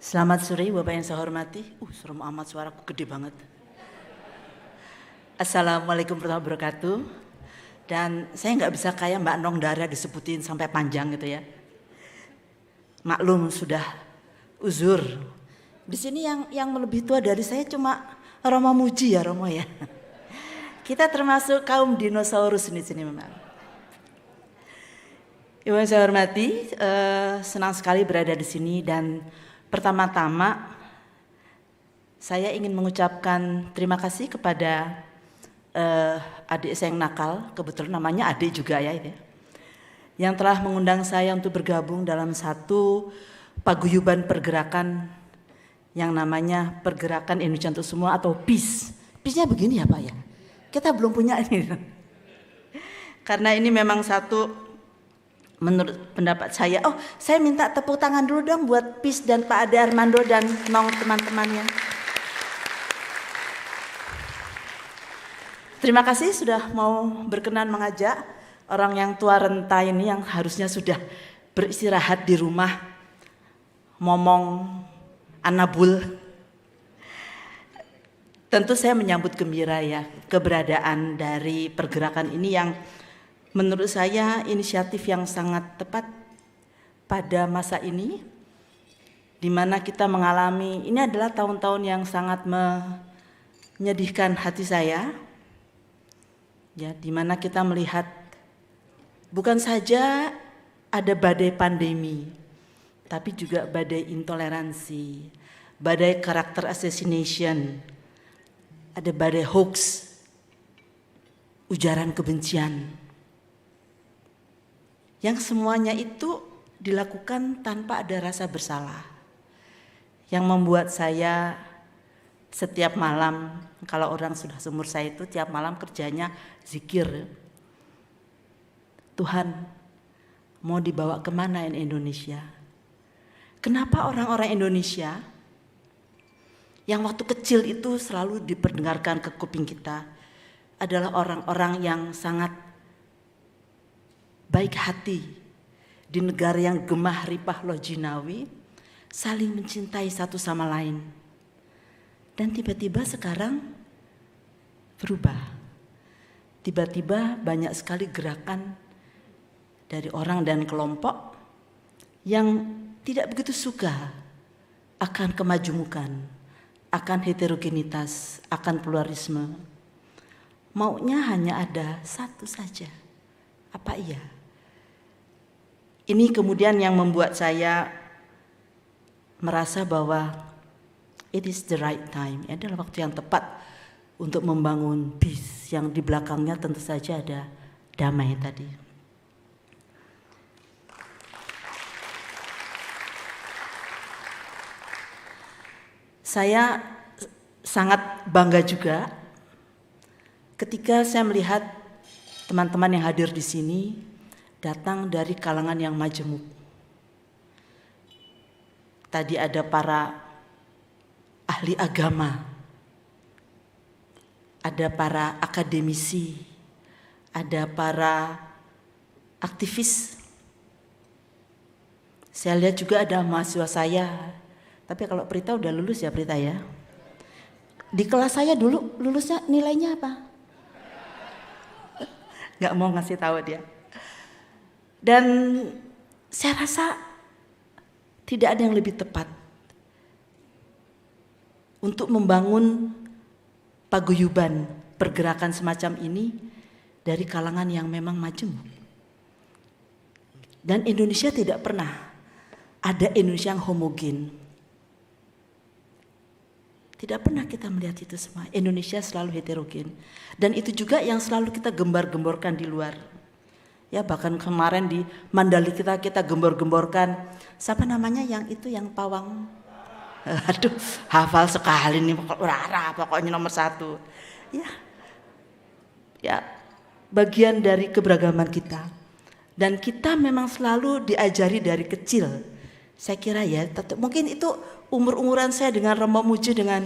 Selamat sore Bapak yang saya hormati. Serem amat, suaraku gede banget. Assalamualaikum warahmatullahi wabarakatuh. Dan saya nggak bisa kayak Mbak Nong Dara disebutin sampai panjang gitu ya. Maklum sudah uzur. Di sini yang lebih tua dari saya cuma Romo Muji ya Romo ya. Kita termasuk kaum dinosaurus di sini memang. Ibu yang saya hormati, senang sekali berada di sini dan pertama-tama saya ingin mengucapkan terima kasih kepada adik saya yang nakal, kebetulan namanya adik juga ya itu ya, yang telah mengundang saya untuk bergabung dalam satu paguyuban pergerakan yang namanya Pergerakan Indonesia Untuk Semua atau PIS. PIS-nya begini ya Pak ya, kita belum punya ini. Karena ini memang satu, menurut pendapat saya, saya minta tepuk tangan dulu dong buat PIS dan Pak Ade Armando dan Nong teman-temannya. Terima kasih sudah mau berkenan mengajak orang yang tua renta ini yang harusnya sudah beristirahat di rumah, momong, anabul. Tentu saya menyambut gembira ya keberadaan dari pergerakan ini yang menurut saya inisiatif yang sangat tepat pada masa ini, di mana kita mengalami, ini adalah tahun-tahun yang sangat menyedihkan hati saya, ya, di mana kita melihat bukan saja ada badai pandemi, tapi juga badai intoleransi, badai karakter assassination, ada badai hoax, ujaran kebencian. Yang semuanya itu dilakukan tanpa ada rasa bersalah. Yang membuat saya setiap malam, kalau orang sudah seumur saya itu tiap malam kerjanya zikir. Tuhan, mau dibawa kemana ini Indonesia? Kenapa orang-orang Indonesia yang waktu kecil itu selalu diperdengarkan ke kuping kita adalah orang-orang yang sangat baik hati, di negara yang gemah ripah lojinawi, saling mencintai satu sama lain. Dan tiba-tiba sekarang berubah. Tiba-tiba banyak sekali gerakan dari orang dan kelompok yang tidak begitu suka akan kemajemukan, akan heterogenitas, akan pluralisme. Maunya hanya ada satu saja. Apa iya? Ini kemudian yang membuat saya merasa bahwa it is the right time, adalah waktu yang tepat untuk membangun peace yang di belakangnya tentu saja ada damai tadi. Saya sangat bangga juga ketika saya melihat teman-teman yang hadir di sini datang dari kalangan yang majemuk. Tadi ada para ahli agama, ada para akademisi, ada para aktivis. Saya lihat juga ada mahasiswa saya. Tapi kalau Prita udah lulus ya Prita ya. Di kelas saya dulu lulusnya nilainya apa? Nggak mau ngasih tahu dia. Dan saya rasa tidak ada yang lebih tepat untuk membangun paguyuban pergerakan semacam ini dari kalangan yang memang majemuk. Dan Indonesia tidak pernah ada Indonesia yang homogen. Tidak pernah kita melihat itu semua. Indonesia selalu heterogen. Dan itu juga yang selalu kita gembar-gemborkan di luar. Ya bahkan kemarin di Mandalika kita gembor-gemborkan. Siapa namanya yang itu yang pawang? Aduh, hafal sekali nih pokoknya nomor 1. Ya, bagian dari keberagaman kita. Dan kita memang selalu diajari dari kecil. Saya kira ya, mungkin itu umur-umuran saya dengan Romo Muji dengan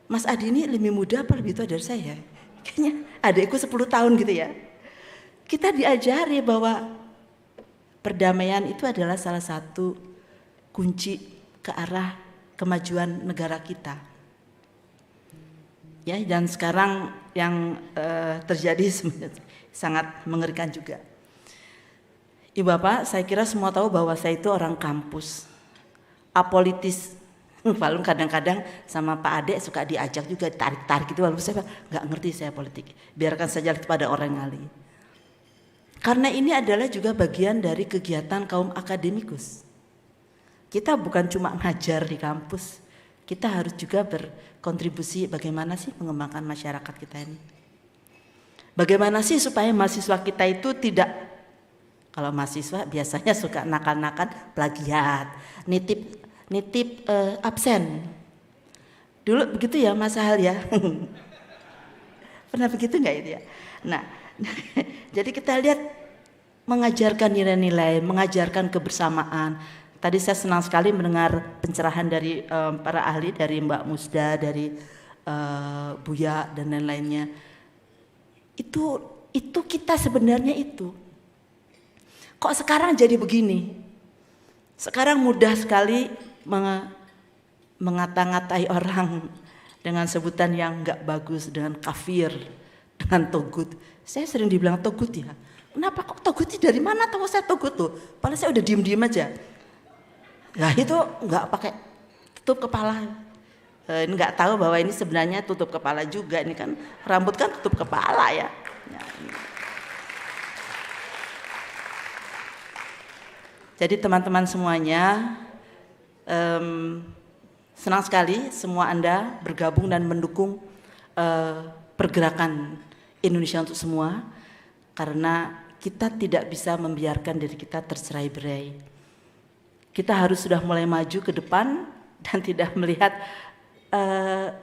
Mas Adi ini lebih muda apa lebih tua dari saya? Kayaknya adikku 10 tahun gitu ya. Kita diajari bahwa perdamaian itu adalah salah satu kunci ke arah kemajuan negara kita. Ya, dan sekarang yang terjadi sangat mengerikan juga. Ibu Bapak, saya kira semua tahu bahwa saya itu orang kampus, apolitis. Walaupun kadang-kadang sama Pak Ade suka diajak juga tarik-tarik gitu, walaupun saya nggak ngerti saya politik. Biarkan saja kepada orang yang ahli. Karena ini adalah juga bagian dari kegiatan kaum akademikus. Kita bukan cuma ngajar di kampus, kita harus juga berkontribusi bagaimana sih mengembangkan masyarakat kita ini. Bagaimana sih supaya mahasiswa kita itu tidak, kalau mahasiswa biasanya suka nakal-nakal plagiat, nitip absen. Dulu begitu ya Mas Hal ya. Pernah begitu nggak itu ya? Nah, jadi kita lihat mengajarkan nilai-nilai, mengajarkan kebersamaan. Tadi saya senang sekali mendengar pencerahan dari para ahli, dari Mbak Musda, dari Buya dan lain-lainnya. Itu kita sebenarnya itu. Kok sekarang jadi begini? Sekarang mudah sekali mengata-ngatai orang dengan sebutan yang nggak bagus, dengan kafir, dengan togut. Saya sering dibilang togut ya. Kenapa kok togut? Dari mana tahu saya togut tuh? Padahal saya udah diem-diem aja. Nah itu nggak pakai tutup kepala. Ini nggak tahu bahwa ini sebenarnya tutup kepala juga. Ini kan rambut kan tutup kepala ya. Jadi teman-teman semuanya, senang sekali semua Anda bergabung dan mendukung pergerakan Indonesia untuk semua, karena kita tidak bisa membiarkan diri kita tercerai-berai. Kita harus sudah mulai maju ke depan dan tidak melihat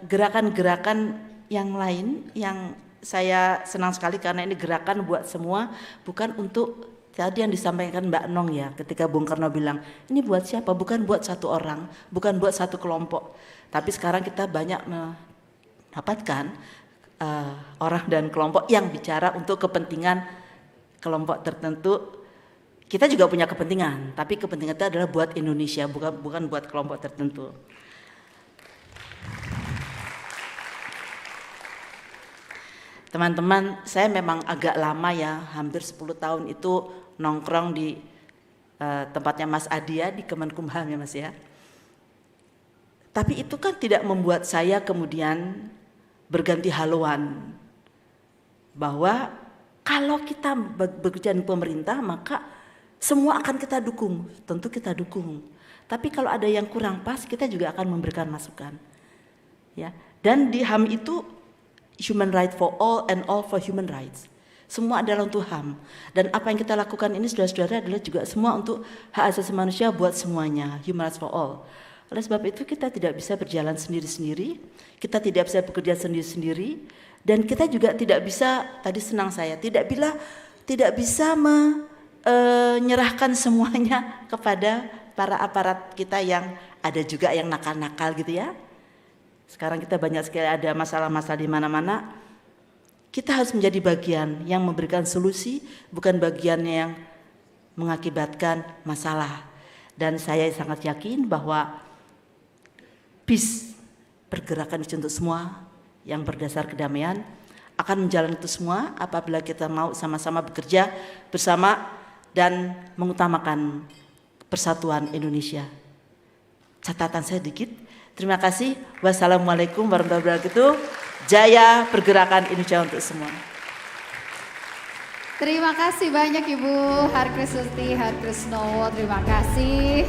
gerakan-gerakan yang lain yang saya senang sekali karena ini gerakan buat semua, bukan untuk tadi yang disampaikan Mbak Nong ya, ketika Bung Karno bilang, ini buat siapa? Bukan buat satu orang, bukan buat satu kelompok. Tapi sekarang kita banyak mendapatkan orang dan kelompok yang bicara untuk kepentingan kelompok tertentu. Kita juga punya kepentingan, tapi kepentingan itu adalah buat Indonesia, bukan buat kelompok tertentu. Teman-teman, saya memang agak lama ya, hampir 10 tahun itu nongkrong di tempatnya Mas Adia di Kemenkumham ya Mas ya. Tapi itu kan tidak membuat saya kemudian berganti haluan bahwa kalau kita bekerja di pemerintah maka semua akan kita dukung, tentu kita dukung. Tapi kalau ada yang kurang pas kita juga akan memberikan masukan. Ya. Dan di HAM itu human right for all and all for human rights. Semua adalah untuk HAM. Dan apa yang kita lakukan ini saudara-saudara adalah juga semua untuk hak asasi manusia buat semuanya, human rights for all. Oleh sebab itu kita tidak bisa berjalan sendiri-sendiri, kita tidak bisa bekerja sendiri-sendiri, dan kita juga tidak bisa, tadi senang saya, tidak bisa menyerahkan semuanya kepada para aparat kita yang ada juga yang nakal-nakal gitu ya. Sekarang kita banyak sekali ada masalah-masalah di mana-mana. Kita harus menjadi bagian yang memberikan solusi, bukan bagian yang mengakibatkan masalah. Dan saya sangat yakin bahwa peace, pergerakan itu untuk semua yang berdasar kedamaian, akan menjalani itu semua apabila kita mau sama-sama bekerja bersama dan mengutamakan persatuan Indonesia. Catatan saya dikit. Terima kasih. Wassalamualaikum warahmatullahi wabarakatuh. Jaya pergerakan Indonesia untuk semua. Terima kasih banyak Ibu Harkristuti Harkrisnowo. Terima kasih.